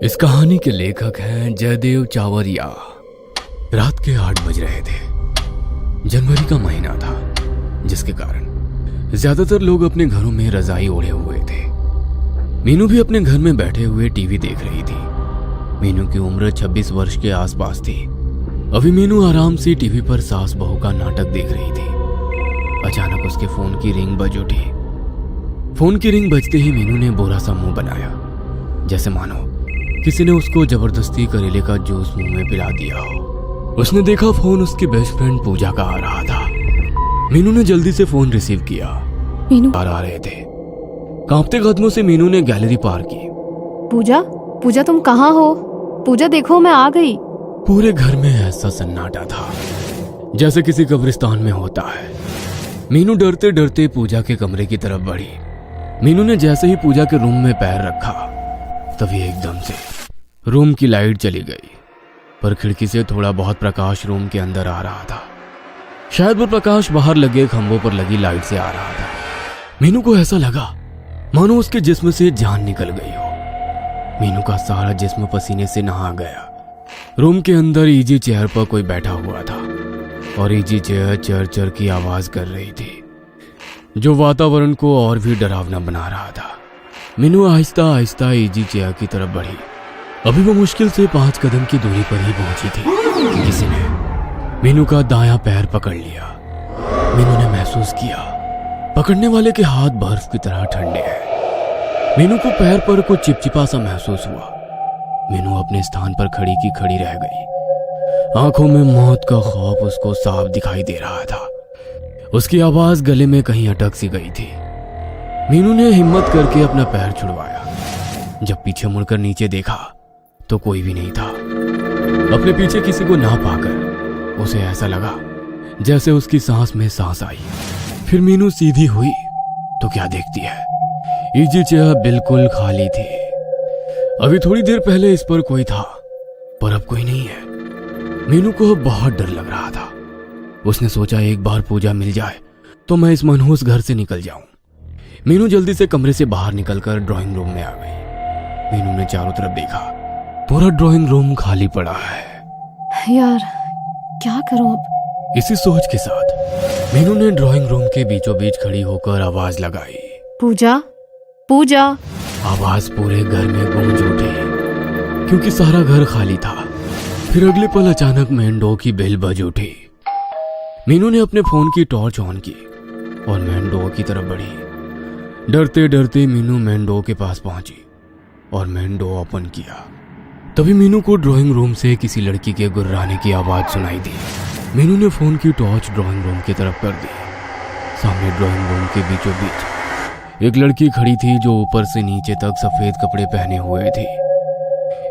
इस कहानी के लेखक हैं जयदेव चावरिया। रात के 8 बज रहे थे। जनवरी का महीना था, जिसके कारण ज्यादातर लोग अपने घरों में रजाई ओढ़े हुए थे। मीनू भी अपने घर में बैठे हुए टीवी देख रही थी। मीनू की उम्र 26 वर्ष के आसपास थी। अभी मीनू आराम से टीवी पर सास बहू का नाटक देख रही थी। अचानक उसके फोन की रिंग बज उठी। फोन की रिंग बजते ही मीनू ने बुरा सा मुंह बनाया, जैसे मानो किसी ने उसको जबरदस्ती करेले का जूस मुंह में पिला दिया हो। उसने देखा फोन उसकी बेस्ट फ्रेंड पूजा का आ रहा था। मीनू ने जल्दी से फोन रिसीव किया। मीनू आ रहे थे। कांपते कदमों से मीनू ने गैलरी पार की। पूजा तुम कहाँ हो? पूजा देखो, मैं आ गई। पूरे घर में ऐसा सन्नाटा था जैसे किसी कब्रिस्तान में होता है। मीनू डरते डरते पूजा के कमरे की तरफ बढ़ी। मीनू ने जैसे ही पूजा के रूम में पैर रखा, तभी एकदम से रूम की लाइट चली गई। पर खिड़की से थोड़ा बहुत प्रकाश रूम के अंदर आ रहा था। शायद वो प्रकाश बाहर लगे खंभों पर लगी लाइट से आ रहा था। मीनू को ऐसा लगा मानो उसके जिस्म से जान निकल गई हो। मीनू का सारा जिस्म पसीने से नहा गया। रूम के अंदर इजी चेयर पर कोई बैठा हुआ था और इजी चेयर चर चर की आवाज कर रही थी, जो वातावरण को और भी डरावना बना रहा था। मीनू आहिस्ता आहिस्ता इजी चेयर की तरफ बढ़ी। अभी वो मुश्किल से 5 कदम की दूरी पर ही पहुंची थी कि किसी ने मीनू का दायां पैर पकड़ लिया। मीनू ने महसूस किया पकड़ने वाले के हाथ बर्फ की तरह ठंडे हैं। मीनू को पैर पर कुछ चिपचिपा सा महसूस हुआ। मीनू अपने स्थान पर खड़ी की खड़ी रह गई। आंखों में मौत का खौफ उसको साफ दिखाई दे रहा था। उसकी आवाज गले में कहीं अटक सी गई थी। मीनू ने हिम्मत करके अपना पैर छुड़वाया। जब पीछे मुड़कर नीचे देखा तो कोई भी नहीं था। अपने पीछे किसी को ना पाकर उसे ऐसा लगा जैसे उसकी सांस में सांस आई। फिर मीनू सीधी हुई तो क्या देखती है, इजी चेयर बिल्कुल खाली थी। अभी थोड़ी देर पहले इस पर कोई था, पर अब कोई नहीं है। मीनू को अब बहुत डर लग रहा था। उसने सोचा एक बार पूजा मिल जाए तो मैं इस मनहूस घर से निकल जाऊं। मीनू जल्दी से कमरे से बाहर निकलकर ड्राइंग रूम में आ गई। मीनू ने चारों तरफ देखा, पूरा ड्राइंग रूम खाली पड़ा है। यार, क्या करूं अब? इसी सोच के साथ मीनू ने ड्राइंग रूम के बीचों बीच खड़ी होकर आवाज लगाई, पूजा। आवाज पूरे घर में गूंज उठी क्योंकि सारा घर खाली था। फिर अगले पल अचानक मेन डोर की बेल बज उठी। मीनू ने अपने फोन की टॉर्च ऑन की और मेन डोर की तरफ बढ़ी। डरते डरते मीनू मेन डोर के पास पहुंची और मेन डोर ओपन किया। तभी मीनू को ड्राइंग रूम से किसी लड़की के गुर्राने की आवाज सुनाई दी। मीनू ने फोन की टॉर्च ड्राइंग रूम की तरफ कर दी। सामने ड्राइंग रूम के बीचों बीच एक लड़की खड़ी थी जो ऊपर से नीचे तक सफेद कपड़े पहने हुए थी।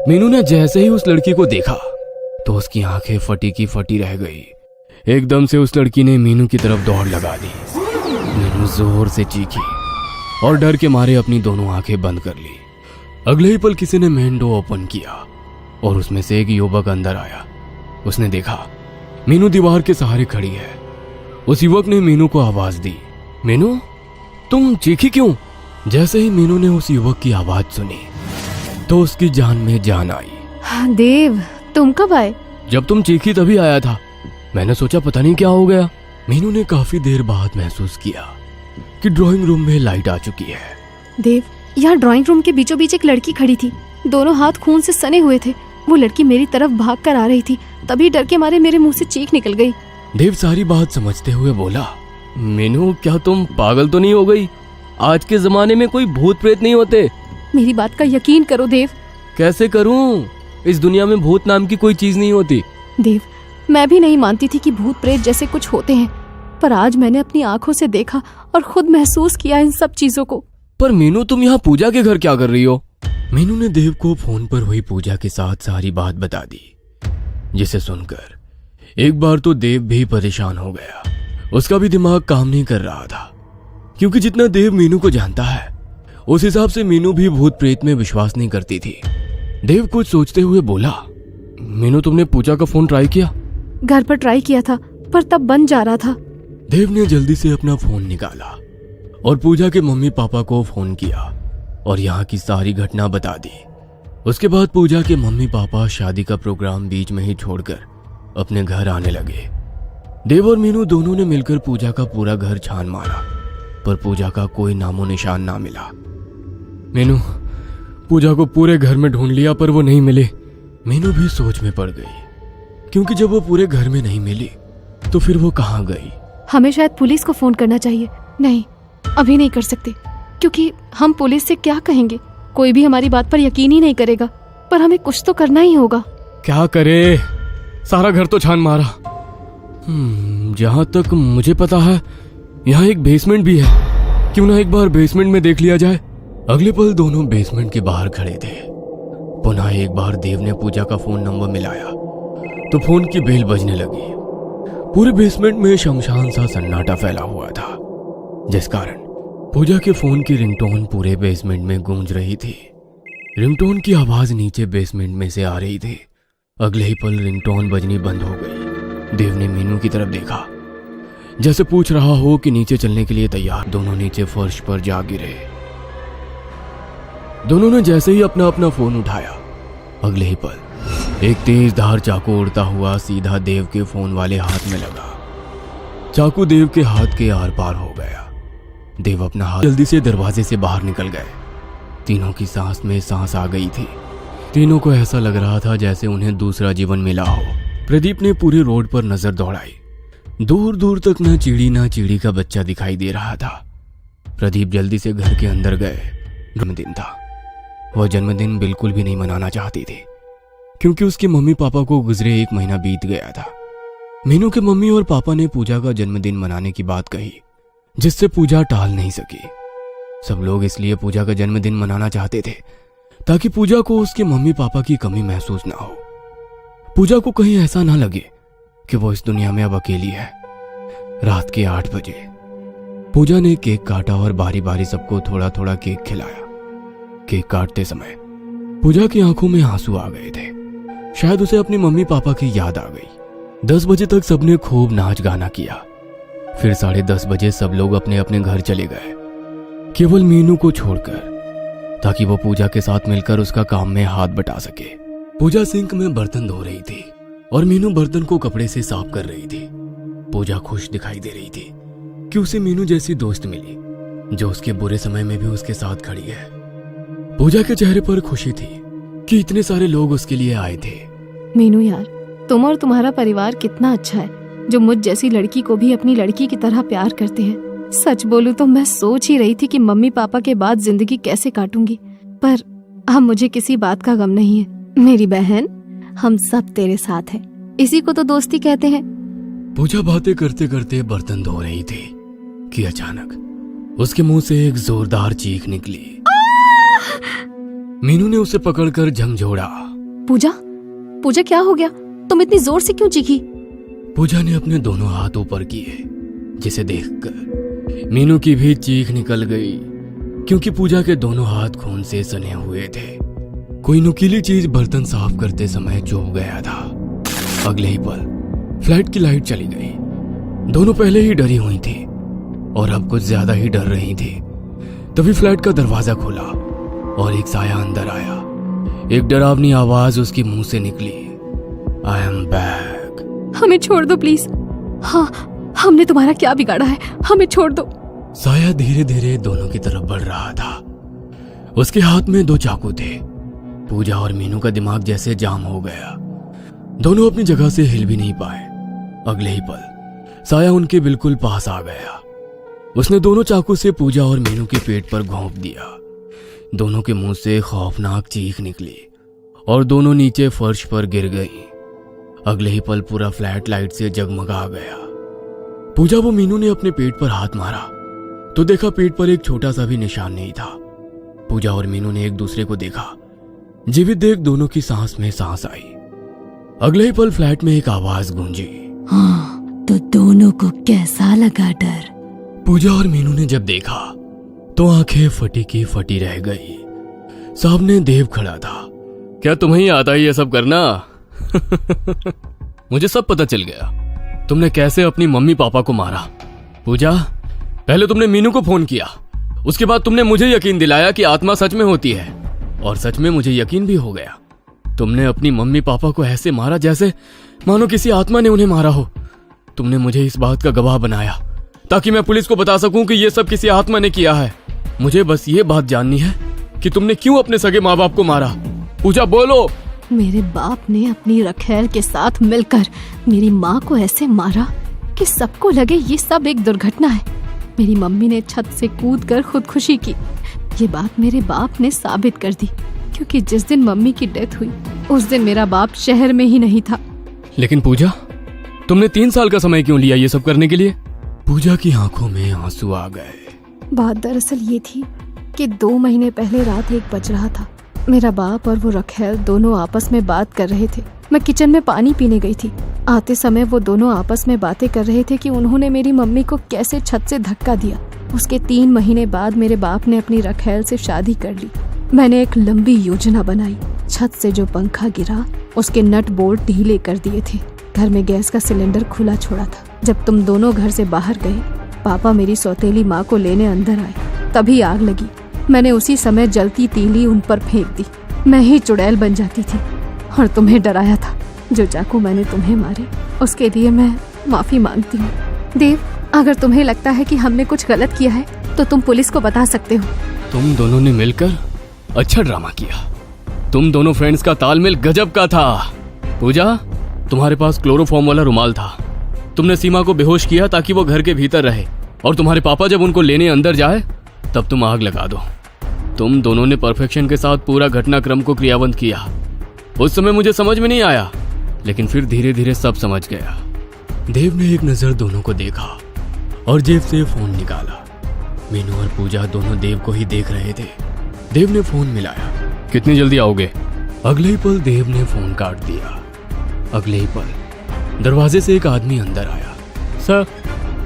मीनू ने जैसे ही उस लड़की को देखा तो उसकी आंखें फटी की फटी रह गई। एकदम से उस लड़की ने मीनू की तरफ दौड़ लगा दी। मीनू जोर से चीखी और डर के मारे अपनी दोनों आंखें बंद कर ली। अगले ही पल किसी ने मेन डोर ओपन किया और उसमें से एक युवक अंदर आया। उसने देखा मीनू दीवार के सहारे खड़ी है। उस युवक ने मीनू को आवाज दी, मीनू तुम चीखी क्यों? जैसे ही मीनू ने उस युवक की आवाज सुनी तो उसकी जान में जान आई। देव, तुम कब आए? जब तुम चीखी तभी आया था। मैंने सोचा पता नहीं क्या हो गया। मीनू ने काफी देर बाद महसूस किया कि ड्राइंग रूम में लाइट आ चुकी है। देव, यहाँ ड्राइंग रूम के बीचों बीच एक लड़की खड़ी थी। दोनों हाथ खून से सने हुए थे। वो लड़की मेरी तरफ भाग कर आ रही थी। तभी डर के मारे मेरे मुंह से चीख निकल गई। देव सारी बात समझते हुए बोला, मीनू क्या तुम पागल तो नहीं हो गई? आज के जमाने में कोई भूत प्रेत नहीं होते। मेरी बात का यकीन करो देव। कैसे करूं? इस दुनिया में भूत नाम की कोई चीज नहीं होती। देव, मैं भी नहीं मानती थी कि भूत प्रेत जैसे कुछ होते हैं, पर आज मैंने अपनी आंखों से देखा और खुद महसूस किया इन सब चीजों को। पर मीनू तुम यहाँ पूजा के घर क्या कर रही हो? मीनू ने देव को फोन पर हुई पूजा के साथ सारी बात बता दी, जिसे सुनकर एक बार तो देव भी परेशान हो गया। उसका भी दिमाग काम नहीं कर रहा था, क्योंकि जितना देव मीनू को जानता है उस हिसाब से मीनू भी भूत प्रेत में विश्वास नहीं करती थी। देव कुछ सोचते हुए बोला, मीनू तुमने पूजा का फोन ट्राई किया? घर पर ट्राई किया था, पर तब बंद जा रहा था। देव ने जल्दी से अपना फोन निकाला और पूजा के मम्मी पापा को फोन किया और यहाँ की सारी घटना बता दी। उसके बाद पूजा के मम्मी पापा शादी का प्रोग्राम बीच में ही छोड़कर अपने घर आने लगे। देव और मीनू दोनों ने मिलकर पूजा का पूरा घर छान मारा, पर पूजा का कोई नामो निशान ना मिला। मीनू, पूजा को पूरे घर में ढूंढ लिया पर वो नहीं मिली। मीनू भी सोच में पड़ गई, क्योंकि जब वो पूरे घर में नहीं मिली तो फिर वो कहाँ गई। हमें शायद पुलिस को फोन करना चाहिए। नहीं, अभी नहीं कर सकते, क्योंकि हम पुलिस से क्या कहेंगे? कोई भी हमारी बात पर यकीन ही नहीं करेगा। पर हमें कुछ तो करना ही होगा। क्या करे? सारा घर तो छान मारा। जहां तक मुझे पता है यहाँ एक बेसमेंट भी है। क्यों ना एक बार बेसमेंट में देख लिया जाए। अगले पल दोनों बेसमेंट के बाहर खड़े थे। पुनः एक बार देव ने पूजा का फोन नंबर मिलाया तो फोन की बेल बजने लगी। पूरे बेसमेंट में शमशान सा सन्नाटा फैला हुआ था, जिस कारण पूजा के फोन की रिंगटोन पूरे बेसमेंट में गूंज रही थी। रिंगटोन की आवाज नीचे बेसमेंट में से आ रही थी। अगले ही पल रिंगटोन बजनी बंद हो गई। देव ने मीनू की तरफ देखा, जैसे पूछ रहा हो कि नीचे चलने के लिए तैयार। दोनों नीचे फर्श पर जा गिरे। दोनों ने जैसे ही अपना अपना फोन उठाया, अगले ही पल एक तेज धार चाकू उड़ता हुआ सीधा देव के फोन वाले हाथ में लगा। चाकू देव के हाथ के आर पार हो गया। देव अपना हाथ जल्दी से दरवाजे से बाहर निकल गए। तीनों की सांस में सांस आ गई थी। तीनों को ऐसा लग रहा था जैसे उन्हें दूसरा जीवन मिला हो। प्रदीप ने पूरे रोड पर नजर दौड़ाई। दूर दूर तक न चिड़ी का बच्चा दिखाई दे रहा था। प्रदीप जल्दी से घर के अंदर गए। जन्मदिन था। वह जन्मदिन बिल्कुल भी नहीं मनाना चाहती थी, क्योंकि उसके मम्मी पापा को गुजरे 1 महीना बीत गया था। मीनू के मम्मी और पापा ने पूजा का जन्मदिन मनाने की बात कही, जिससे पूजा टाल नहीं सकी। सब लोग इसलिए पूजा का जन्मदिन मनाना चाहते थे ताकि पूजा को उसके मम्मी पापा की कमी महसूस ना हो। पूजा को कहीं ऐसा ना लगे कि वो इस दुनिया में अब अकेली है। रात के 8 बजे पूजा ने केक काटा और बारी बारी सबको थोड़ा थोड़ा केक खिलाया। केक काटते समय पूजा की आंखों में आंसू आ गए थे। शायद उसे अपने मम्मी पापा की याद आ गई। 10 बजे तक सबने खूब नाच गाना किया। फिर 10:30 बजे सब लोग अपने अपने घर चले गए, केवल मीनू को छोड़कर, ताकि वो पूजा के साथ मिलकर उसका काम में हाथ बटा सके। पूजा सिंक में बर्तन धो रही थी और मीनू बर्तन को कपड़े से साफ कर रही थी। पूजा खुश दिखाई दे रही थी कि उसे मीनू जैसी दोस्त मिली, जो उसके बुरे समय में भी उसके साथ खड़ी है। पूजा के चेहरे पर खुशी थी कि इतने सारे लोग उसके लिए आए थे। मीनू यार, तुम और तुम्हारा परिवार कितना अच्छा है, जो मुझ जैसी लड़की को भी अपनी लड़की की तरह प्यार करते हैं। सच बोलूं तो मैं सोच ही रही थी कि मम्मी पापा के बाद जिंदगी कैसे काटूंगी, पर अब मुझे किसी बात का गम नहीं है। मेरी बहन, हम सब तेरे साथ हैं। इसी को तो दोस्ती कहते हैं। पूजा बातें करते करते बर्तन धो रही थी कि अचानक उसके मुंह से एक जोरदार चीख निकली। मीनू ने उसे पकड़कर झंझोड़ा। पूजा, पूजा क्या हो गया? तुम इतनी जोर से क्यों चीखी? पूजा ने अपने दोनों हाथ ऊपर किए, जिसे देखकर मीनू की भी चीख निकल गई, क्योंकि पूजा के दोनों हाथ खून से सने हुए थे। कोई नुकीली चीज बर्तन साफ करते समय चुभ गया था। अगले ही पल फ्लैट की लाइट चली गई। दोनों पहले ही डरी हुई थी और अब कुछ ज्यादा ही डर रही थी। तभी फ्लैट का दरवाजा खुला और एक साया अंदर आया। एक डरावनी आवाज उसके मुंह से निकली, आई एम बैक। हमें छोड़ दो प्लीज। हाँ, हमने तुम्हारा क्या बिगाड़ा है? हमें छोड़ दो। साया धीरे धीरे दोनों की तरफ बढ़ रहा था। उसके हाथ में 2 चाकू थे। पूजा और मीनू का दिमाग जैसे जाम हो गया। दोनों अपनी जगह से हिल भी नहीं पाए। अगले ही पल साया उनके बिल्कुल पास आ गया। उसने दोनों चाकू से पूजा और मीनू के पेट पर घोंप दिया। दोनों के मुंह से खौफनाक चीख निकली और दोनों नीचे फर्श पर गिर गई। अगले ही पल पूरा फ्लैट लाइट से जगमगा गया। पूजा वो मीनू ने अपने पेट पर हाथ मारा तो देखा पेट पर एक छोटा सा भी निशान नहीं था। पूजा और मीनू ने एक दूसरे को देखा। जीवित देख दोनों की सांस में सांस आई। अगले ही पल फ्लैट में एक आवाज गूंजी, हाँ, तो दोनों को कैसा लगा डर? पूजा और मीनू ने जब देखा तो आंखें फटी की फटी रह गई। सामने देव खड़ा था। क्या तुम्हें आता है ये सब करना? मुझे सब पता चल गया, तुमने कैसे अपनी मम्मी पापा को मारा। पूजा, पहले तुमने मीनू को फोन किया, उसके बाद तुमने मुझे यकीन दिलाया कि आत्मा सच में होती है। और सच में मुझे यकीन भी हो गया। तुमने अपनी मम्मी पापा को ऐसे मारा जैसे मानो किसी आत्मा ने उन्हें मारा हो। तुमने मुझे इस बात का गवाह बनाया ताकि मैं पुलिस को बता सकूं कि ये सब किसी आत्मा ने किया है। मुझे बस ये बात जाननी है कि तुमने क्यों अपने सगे माँ बाप को मारा। पूजा बोलो। मेरे बाप ने अपनी रखेल के साथ मिलकर मेरी माँ को ऐसे मारा कि सबको लगे ये सब एक दुर्घटना है। मेरी मम्मी ने छत से कूदकर खुदकुशी की। ये बात मेरे बाप ने साबित कर दी, क्योंकि जिस दिन मम्मी की डेथ हुई उस दिन मेरा बाप शहर में ही नहीं था। लेकिन पूजा, तुमने 3 साल का समय क्यों लिया ये सब करने के लिए? पूजा की आंखों में आंसू आ गए। बात दरअसल ये थी कि 2 महीने पहले रात 1 बज रहा था। मेरा बाप और वो रखेल दोनों आपस में बात कर रहे थे। मैं किचन में पानी पीने गई थी। आते समय वो दोनों आपस में बातें कर रहे थे कि उन्होंने मेरी मम्मी को कैसे छत से धक्का दिया। उसके 3 महीने बाद मेरे बाप ने अपनी रखेल से शादी कर ली। मैंने एक लंबी योजना बनाई। छत से जो पंखा गिरा उसके नट बोल्ट ढीले कर दिए थे। घर में गैस का सिलेंडर खुला छोड़ा था। जब तुम दोनों घर से बाहर गए, पापा मेरी सौतेली माँ को लेने अंदर आए, तभी आग लगी। मैंने उसी समय जलती तीली उन पर फेंक दी। मैं ही चुड़ैल बन जाती थी और तुम्हें डराया था। जो चाकू मैंने तुम्हें मारे उसके लिए मैं माफी मांगती हूँ। देव, अगर तुम्हें लगता है कि हमने कुछ गलत किया है तो तुम पुलिस को बता सकते हो। तुम दोनों ने मिलकर अच्छा ड्रामा किया। तुम दोनों फ्रेंड्स का तालमेल गजब का था। पूजा, तुम्हारे पास क्लोरोफॉर्म वाला रुमाल था। तुमने सीमा को बेहोश किया ताकि वो घर के भीतर रहे, और तुम्हारे पापा जब उनको लेने अंदर जाए तब तुम आग लगा दो। तुम दोनों ने परफेक्शन के साथ पूरा घटनाक्रम को क्रियान्वित किया। उस समय मुझे समझ में नहीं आया, लेकिन फिर धीरे धीरे सब समझ गया। देव ने एक नजर दोनों को देखा और जेब से फोन निकाला। मीनू और पूजा दोनों देव को ही देख रहे थे। देव ने फोन मिलाया। कितनी जल्दी आओगे? अगले ही पल देव ने फोन काट दिया। अगले ही पल दरवाजे से एक आदमी अंदर आया। सर,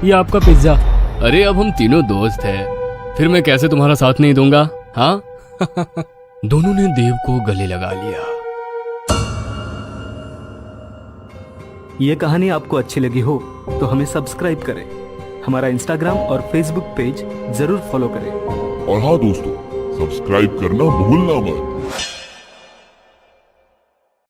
ये आपका पिज्जा। अरे, अब हम तीनों दोस्त हैं, फिर मैं कैसे तुम्हारा साथ नहीं दूंगा? हाँ। दोनों ने देव को गले लगा लिया। ये कहानी आपको अच्छी लगी हो तो हमें सब्सक्राइब करें। हमारा इंस्टाग्राम और फेसबुक पेज जरूर फॉलो करें। और हाँ दोस्तों, सब्सक्राइब करना भूलना मत।